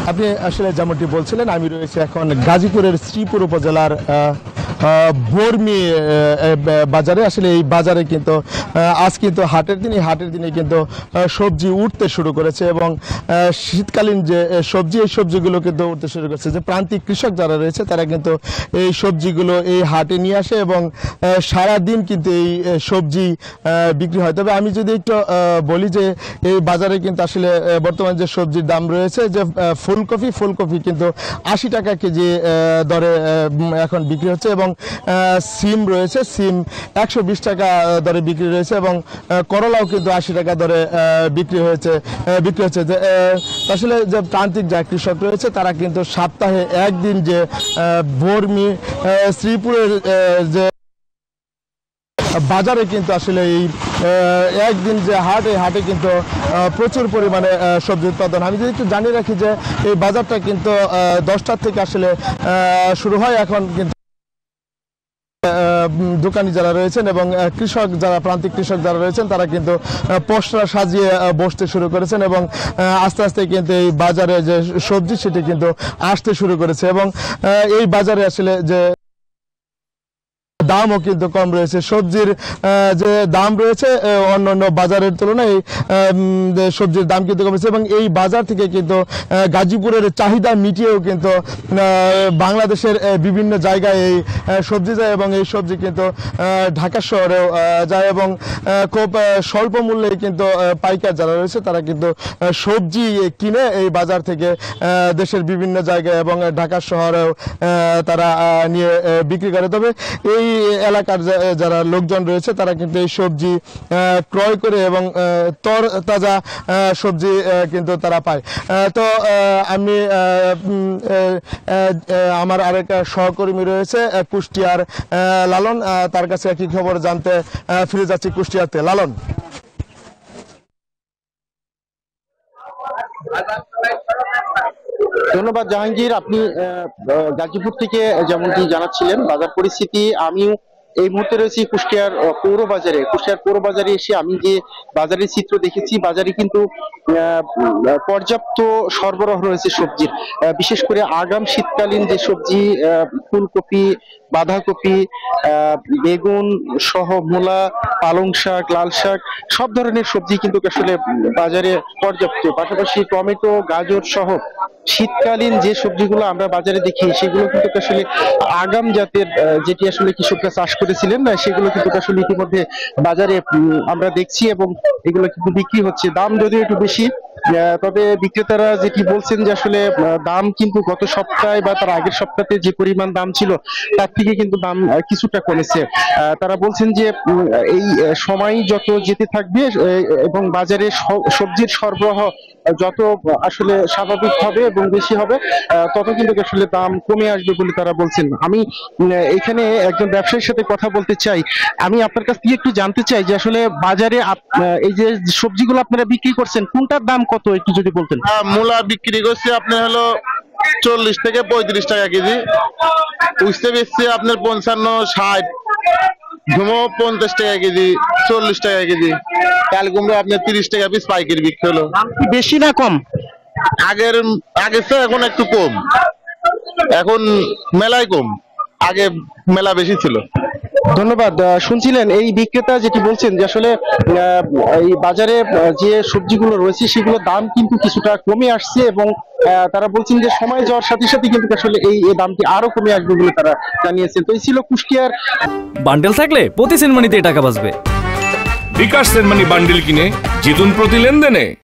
আপনি আসলে যেমনটি বলছিলেন, আমি রয়েছে এখন গাজীপুরের শ্রীপুর উপজেলার বর্মি বাজারে। আসলে এই বাজারে কিন্তু আজ কিন্তু হাটের দিন, এই হাটের দিনে কিন্তু সবজি উঠতে শুরু করেছে এবং শীতকালীন যে সবজি, এই সবজিগুলো কিন্তু উঠতে শুরু করেছে। যে প্রান্তিক কৃষক যারা রয়েছে তারা কিন্তু এই সবজিগুলো এই হাটে নিয়ে আসে এবং সারা দিন কিন্তু এই সবজি বিক্রি হয়। তবে আমি যদি একটু বলি যে এই বাজারে কিন্তু আসলে বর্তমান যে সবজির দাম রয়েছে, যে ফুলকপি কিন্তু 80 টাকা কেজি দরে এখন বিক্রি হচ্ছে এবং সিম রয়েছে, সিম 120 টাকা দরে বিক্রি রয়েছে এবং করলাও কিন্তু 80 টাকা দরে বিক্রি হচ্ছে। যে আসলে যে প্রান্তিক যা কৃষক রয়েছে তারা কিন্তু সপ্তাহে একদিন যে বর্মি শ্রীপুরের যে বাজারে কিন্তু আসলে এই একদিন যে হাট, এই হাটে কিন্তু প্রচুর পরিমাণে সবজি উৎপাদন। আমি যদি একটু জানিয়ে রাখি যে এই বাজারটা কিন্তু 10টার থেকে আসলে শুরু হয়। এখন কিন্তু দোকানি যারা রয়েছেন এবং কৃষক যারা, প্রান্তিক কৃষক যারা রয়েছেন তারা কিন্তু পোস্টার সাজিয়ে বসতে শুরু করেছেন এবং আস্তে আস্তে কিন্তু এই বাজারে যে সবজি সেটি কিন্তু আসতে শুরু করেছে এবং এই বাজারে আসলে যে দামও কিন্তু কম রয়েছে। সবজির যে দাম রয়েছে অন্যান্য বাজারের তুলনায় সবজির দাম কিন্তু কমেছে এবং এই বাজার থেকে কিন্তু গাজীপুরের চাহিদা মিটিয়েও কিন্তু বাংলাদেশের বিভিন্ন জায়গায় এই সবজি যায় এবং এই সবজি কিন্তু ঢাকা শহরেও যায় এবং খুব স্বল্প মূল্যে কিন্তু পাইকার যারা রয়েছে তারা কিন্তু সবজি কিনে এই বাজার থেকে দেশের বিভিন্ন জায়গায় এবং ঢাকা শহরেও তারা নিয়ে বিক্রি করে। তবে এই এলাকার যারা লোকজন রয়েছে তারা কিন্তু এই সবজি ক্রয় করে এবং তাজা সবজি কিন্তু তারা পায়। তো আমি আমার আরেক সহকর্মী রয়েছে কুষ্টিয়ার লালন, তার কাছে একই খবর জানতে ফিরে যাচ্ছি কুষ্টিয়াতে। লালন। ধন্যবাদ জাহাঙ্গীর। আপনি গাজীপুর থেকে যেমনটি জানাচ্ছিলেন বাজার পরিস্থিতি, আমিও এই মুহূর্তে রয়েছি কুষ্টিয়ার পৌর বাজারে। কুষ্টিয়ার পৌর বাজারে এসে আমি যে বাজারের চিত্র দেখেছি, বাজারে কিন্তু পর্যাপ্ত সরবরাহ রয়েছে সবজির। বিশেষ করে আগাম শীতকালীন যে সবজি, ফুলকপি, বাঁধাকপি, বেগুন সহ মূলা, পালং শাক, লাল শাক, সব ধরনের সবজি কিন্তু আসলে বাজারে পর্যাপ্ত। পাশাপাশি টমেটো, গাজর সহ শীতকালীন যে সবজিগুলো আমরা বাজারে দেখি সেগুলো কিন্তু আসলে আগাম জাতের, যেটি আসলে কৃষকরা চাষ করেছিলেন না, সেগুলো কিন্তু আসলে ইতিমধ্যে বাজারে আমরা দেখছি এবং এগুলো কিন্তু বিক্রি হচ্ছে। দাম যদিও একটু বেশি, তবে বিক্রেতারা যেটি বলছেন যে আসলে দাম কিন্তু গত সপ্তাহে বা তার আগের সপ্তাহে যে পরিমাণ দাম ছিল তার থেকে কিন্তু দাম কিছুটা কমেছে। তারা বলছেন যে এই সময় যত যেতে থাকবে এবং বাজারে সবজির সরবরাহ যত আসলে স্বাভাবিক হবে এবং বেশি হবে, তত কিন্তু আসলে দাম কমে আসবে বলে তারা বলছেন। আমি এখানে একজন ব্যবসায়ীর সাথে কথা বলতে চাই। আমি আপনার কাছ থেকে একটু জানতে চাই যে আসলে বাজারে এই যে সবজিগুলো আপনারা বিক্রি করছেন কোনটার দাম কত, একটু যদি বলতেন। মূলা বিক্রি করছি আপনার হলো 40 থেকে 35 টাকা কেজি, উঠতে বেচছি আপনার 55-60, ঘুমো 50 টাকা কেজি, 40 টাকা কেজি, কাল কুমড়ো আপনার 30 টাকা পিস পাইকারি বিক্রি হলো। বেশি না কম? আগের তো এখন একটু কম, এখন মেলায় কম, আগে মেলা বেশি ছিল। ধন্যবাদ। শুনছিলেন এই বিক্রেতা যেটি বলছেন যে আসলে এই বাজারে যে সবজিগুলো রয়েছে সেগুলোর দাম কিন্তু কিছুটা কমে আসছে এবং তারা বলছেন যে সময় যাওয়ার সাথে সাথে কিন্তু আসলে এই দামটি আরো কমে আসবে বলে তারা জানিয়েছেন। তো এই ছিল কুষ্টিয়ার। বান্ডেল থাকলে প্রতি সেনমানিতে টাকা বাঁচবে। বিকাশ সেনমানি বান্ডেল কিনে জিতুন প্রতি লেনদেনে।